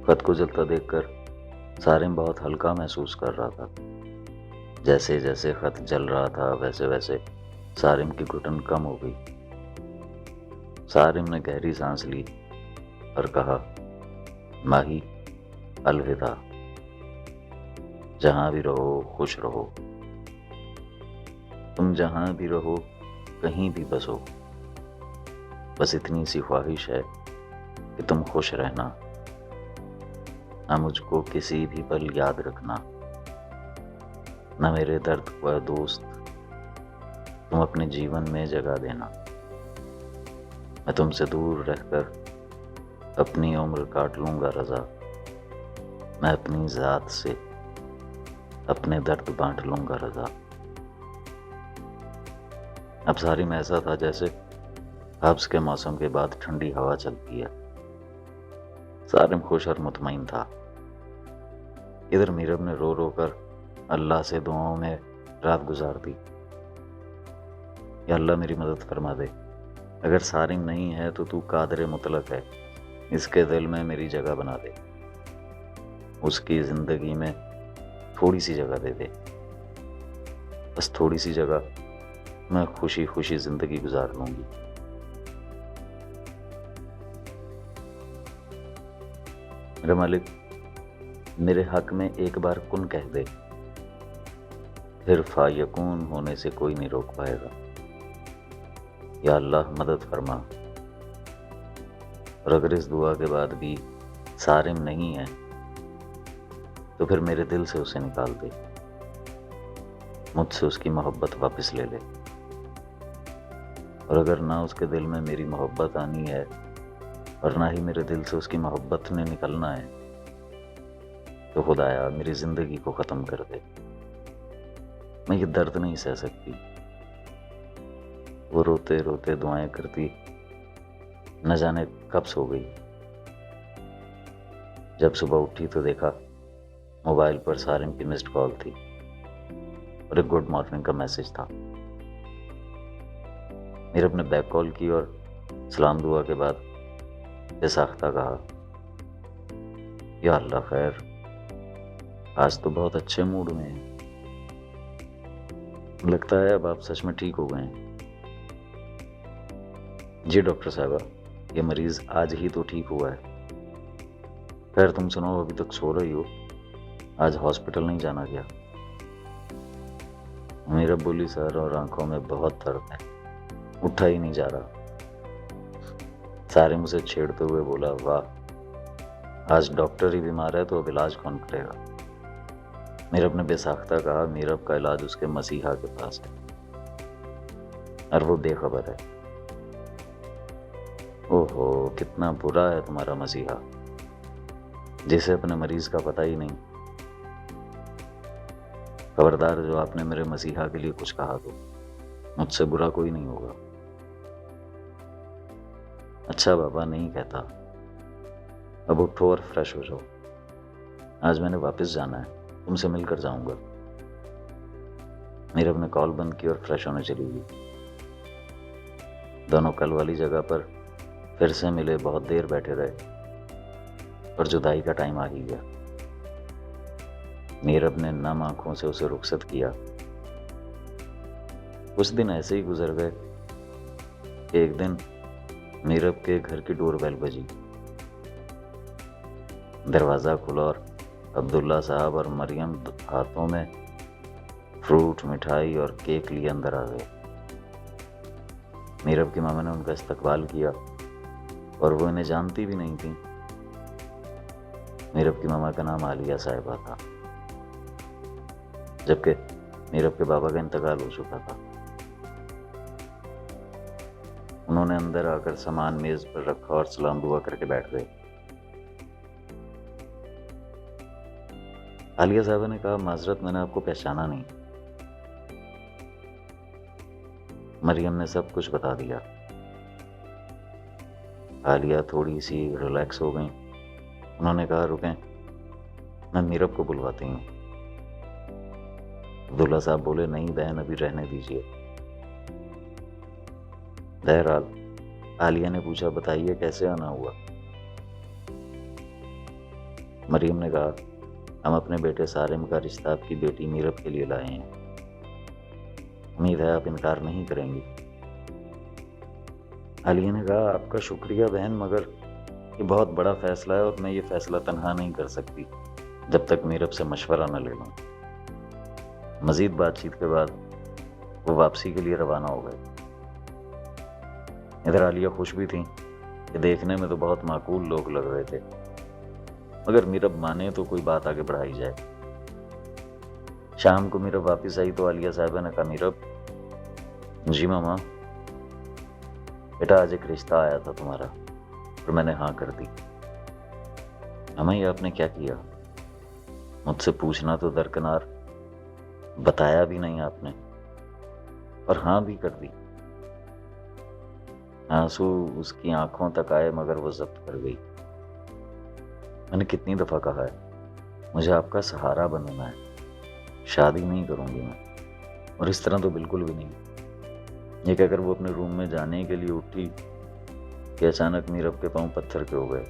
खत को जलता देखकर सारिम बहुत हल्का महसूस कर रहा था। जैसे जैसे खत जल रहा था वैसे वैसे सारिम की घुटन कम हो गई। सारिम ने गहरी सांस ली और कहा, माही, अलविदा। जहां भी रहो खुश रहो। तुम जहां भी रहो, कहीं भी बसो, बस इतनी सी ख्वाहिश है कि तुम खुश रहना। न मुझको किसी भी पल याद रखना, न मेरे दर्द को दोस्त तुम अपने जीवन में जगह देना। मैं तुमसे दूर रहकर अपनी उम्र काट लूंगा रजा। मैं अपनी जात से अपने दर्द बांट लूंगा रजा। अब सारिम ऐसा था जैसे हब्स के मौसम के बाद ठंडी हवा चलती है। सारिम खुश और मुतमईन था। इधर मीरब ने रो रो कर अल्लाह से दुआओं में रात गुजार दी। या अल्लाह मेरी मदद फरमा दे। अगर सारिम नहीं है तो तू कादर मुतलक है। इसके दिल में मेरी जगह बना दे। उसकी जिंदगी में थोड़ी सी जगह दे दे। बस थोड़ी सी जगह, मैं खुशी खुशी जिंदगी गुजार लूंगी। मेरे मालिक, मेरे हक में एक बार कुन कह दे, फिर फायकून होने से कोई नहीं रोक पाएगा। या अल्लाह मदद फरमा। और अगर इस दुआ के बाद भी सारिम नहीं है तो फिर मेरे दिल से उसे निकाल दे। मुझसे उसकी मोहब्बत वापस ले ले। और अगर ना उसके दिल में मेरी मोहब्बत आनी है और ना ही मेरे दिल से उसकी मोहब्बत ने निकलना है तो खुदाया मेरी जिंदगी को ख़त्म कर दे। मैं ये दर्द नहीं सह सकती। वो रोते रोते दुआएं करती न जाने कब सो गई। जब सुबह उठी तो देखा मोबाइल पर सारिम की मिस्ड कॉल थी और एक गुड मॉर्निंग का मैसेज था। मीरब ने बैक कॉल की और सलाम दुआ के बाद बेसाख्ता कहा, या अल्लाह खैर, आज तो बहुत अच्छे मूड में हैं। लगता है अब आप सच में ठीक हो गए हैं। जी डॉक्टर साहबा, ये मरीज आज ही तो ठीक हुआ है। खैर तुम सुनाओ, अभी तक सो रही हो, आज हॉस्पिटल नहीं जाना क्या? मीरब बोली, सर और आंखों में बहुत दर्द है, उठा ही नहीं जा रहा। सारिम उसे छेड़ते हुए बोला, वाह, आज डॉक्टर ही बीमार है तो अब इलाज कौन करेगा? मीरब ने बेसाख्ता कहा, मीरब का इलाज उसके मसीहा के पास है और वो बेखबर है। ओहो, कितना बुरा है तुम्हारा मसीहा, जिसे अपने मरीज का पता ही नहीं। खबरदार, जो आपने मेरे मसीहा के लिए कुछ कहा तो मुझसे बुरा कोई नहीं होगा। अच्छा बाबा, नहीं कहता। अब उठो और फ्रेश हो जाओ, आज मैंने वापस जाना है, तुमसे मिलकर जाऊंगा। मीरब ने कॉल बंद की और फ्रेश होने चली गई। दोनों कल वाली जगह पर फिर से मिले, बहुत देर बैठे रहे और जुदाई का टाइम आ ही गया। मीरब ने नम आंखों से उसे रुखसत किया। कुछ दिन ऐसे ही गुजर गए। एक दिन मीरब के घर की डोरबेल बजी। दरवाज़ा खुला और अब्दुल्ला साहब और मरियम हाथों में फ्रूट, मिठाई और केक लिए अंदर आ गए। मीरब की मामा ने उनका इस्तकबाल किया और वो इन्हें जानती भी नहीं थी। मीरब की मामा का नाम आलिया साहिबा था, जबकि मीरब के बाबा का इंतकाल हो चुका था। उन्होंने अंदर आकर सामान मेज पर रखा और सलाम दुआ करके बैठ गए। आलिया साहिबा ने कहा, माजरत, मैंने आपको पहचाना नहीं। मरियम ने सब कुछ बता दिया। आलिया थोड़ी सी रिलैक्स हो गई। उन्होंने कहा, रुकें, मैं मीरब को बुलवाती हूँ। अब्दुल्ला साहब बोले, नहीं बहन, अभी रहने दीजिए। बहरहाल आलिया ने पूछा, बताइए कैसे आना हुआ? मरियम ने कहा, हम अपने बेटे सारिम का रिश्ता आपकी बेटी मीरब के लिए लाए हैं। उम्मीद है आप इनकार नहीं करेंगी। आलिया ने कहा, आपका शुक्रिया बहन, मगर ये बहुत बड़ा फैसला है और मैं ये फैसला तनहा नहीं कर सकती जब तक मीरब से मशवरा न ले लूं। मजीद बातचीत के बाद वो वापसी के लिए रवाना हो गए। इधर आलिया खुश भी थी कि देखने में तो बहुत माकूल लोग लग रहे थे, मगर मीरब माने तो कोई बात आगे बढ़ाई जाए। शाम को मीरब वापस आई तो आलिया साहिबा ने कहा, मीरब। जी मामा। बेटा, आज एक रिश्ता आया था तुम्हारा और मैंने हाँ कर दी। मामा, ये आपने क्या किया? मुझसे पूछना तो दरकिनार, बताया भी नहीं आपने और हाँ भी कर दी। आंसू उसकी आंखों तक आए मगर वो जब्त कर गई। मैंने कितनी दफा कहा है मुझे आपका सहारा बनना है, शादी नहीं करूंगी मैं, और इस तरह तो बिल्कुल भी नहीं। ये कहकर वो अपने रूम में जाने के लिए उठी कि अचानक मीरब के पांव पत्थर के हो गए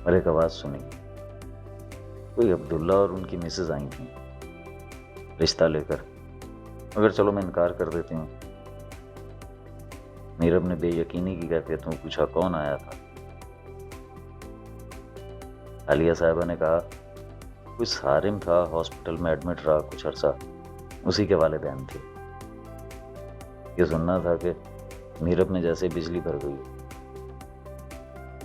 और एक आवाज सुनी। कोई अब्दुल्ला और उनकी मिसेज आई थी रिश्ता लेकर, मगर चलो मैं इनकार कर देती हूँ। मीरब ने बेयकीनी की कैफियत में पूछा, कौन आया था? आलिया साहिबा ने कहा, कोई सारिम था, हॉस्पिटल में एडमिट रहा कुछ अरसा, उसी के वालिदैन थे। ये सुनना था कि मीरब ने जैसे बिजली भर गई,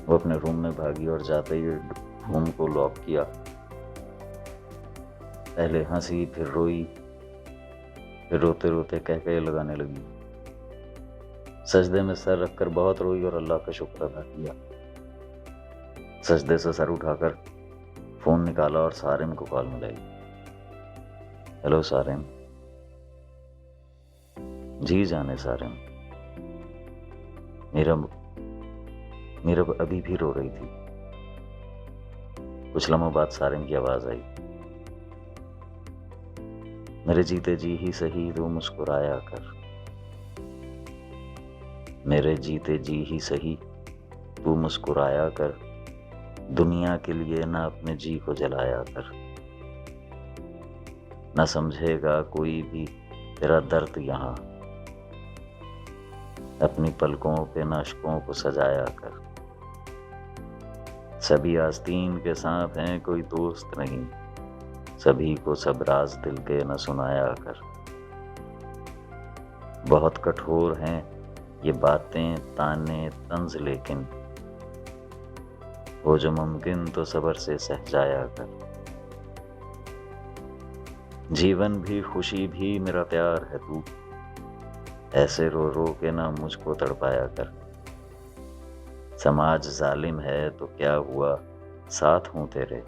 वो अपने रूम में भागी और जाते ही रूम को लॉक किया। पहले हंसी, फिर रोई, फिर रोते रोते कह लगाने लगी। सजदे में सर रखकर बहुत रोई और अल्लाह का शुक्र अदा किया। सजदे से सर उठाकर फोन निकाला और सारिम को कॉल मिलाई। हेलो सारिम। जी जाने सारिम। मीरब अभी भी रो रही थी। कुछ लम्हों बाद सारिम की आवाज आई, मेरे जीते जी ही सही तू मुस्कुराया कर, मेरे जीते जी ही सही तू मुस्कुराया कर, दुनिया के लिए ना अपने जी को जलाया कर, ना समझेगा कोई भी तेरा दर्द यहाँ, अपनी पलकों पे नाशकों को सजाया कर, सभी आस्तीन के सांप हैं कोई दोस्त नहीं, सभी को सब राज दिल के न सुनाया कर, बहुत कठोर हैं ये बातें ताने तंज, लेकिन वो जो मुमकिन तो सब्र से सह जाया कर, जीवन भी खुशी भी मेरा प्यार है तू, ऐसे रो रो के ना मुझको तड़पाया कर, समाज जालिम है तो क्या हुआ साथ हूं तेरे,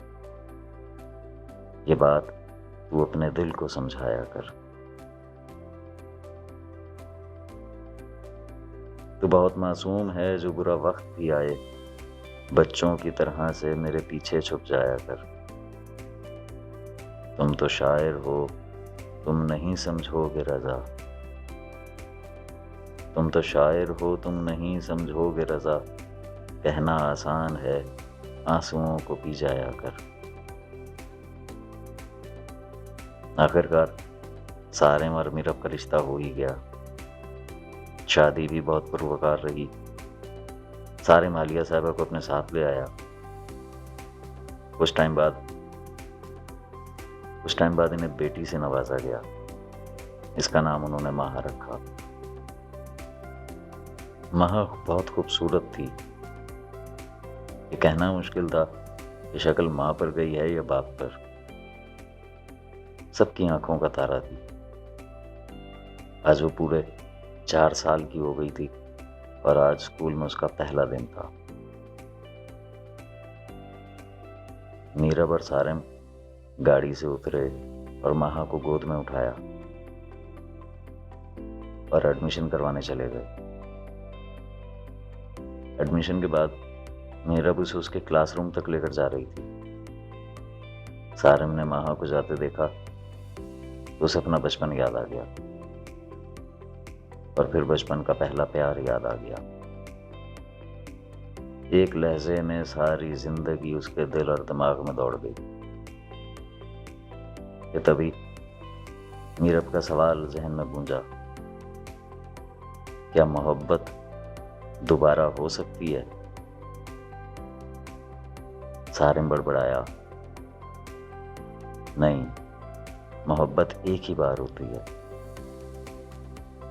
ये बात तू अपने दिल को समझाया कर, तू बहुत मासूम है जो बुरा वक्त भी आए, बच्चों की तरह से मेरे पीछे छुप जाया कर, तुम तो शायर हो तुम नहीं समझोगे रजा, तुम तो शायर हो तुम नहीं समझोगे रजा, कहना आसान है आंसुओं को पी जाया कर। आखिरकार सारिम और मीरब का रिश्ता हो ही गया। शादी भी बहुत पुरवकार रही। सारिम आलिया साहिबा को अपने साथ ले आया। कुछ टाइम बाद इन्हें बेटी से नवाजा गया। इसका नाम उन्होंने माहा रखा। माहा बहुत खूबसूरत थी। ये कहना मुश्किल था कि शक्ल माँ पर गई है या बाप पर। सबकी आंखों का तारा थी। आज वो पूरे 4 साल की हो गई थी और आज स्कूल में उसका पहला दिन था। मीरब और सारिम गाड़ी से उतरे और माहा को गोद में उठाया और एडमिशन करवाने चले गए। एडमिशन के बाद मीरब उसे उसके क्लासरूम तक लेकर जा रही थी। सारिम ने माहा को जाते देखा तो उसे अपना बचपन याद आ गया और फिर बचपन का पहला प्यार याद आ गया। एक लहजे में सारी जिंदगी उसके दिल और दिमाग में दौड़ गई कि तभी मीरब का सवाल जहन में गूंजा, क्या मोहब्बत दोबारा हो सकती है? सारिम बड़बड़ाया, नहीं, मोहब्बत एक ही बार होती है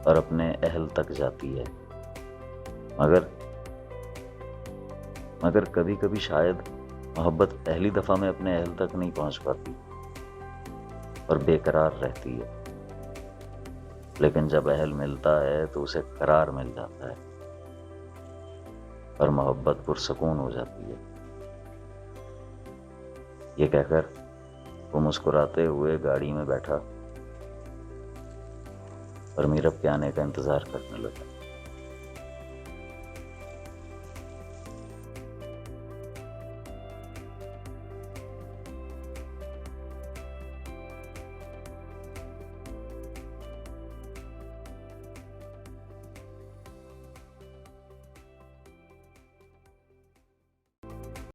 और अपने अहल तक जाती है, मगर कभी कभी शायद मोहब्बत पहली दफा में अपने अहल तक नहीं पहुंच पाती और बेकरार रहती है, लेकिन जब अहल मिलता है तो उसे करार मिल जाता है और मोहब्बत पुरसकून हो जाती है। ये कहकर वो मुस्कुराते हुए गाड़ी में बैठा और मीरब के आने का इंतजार करने लगा।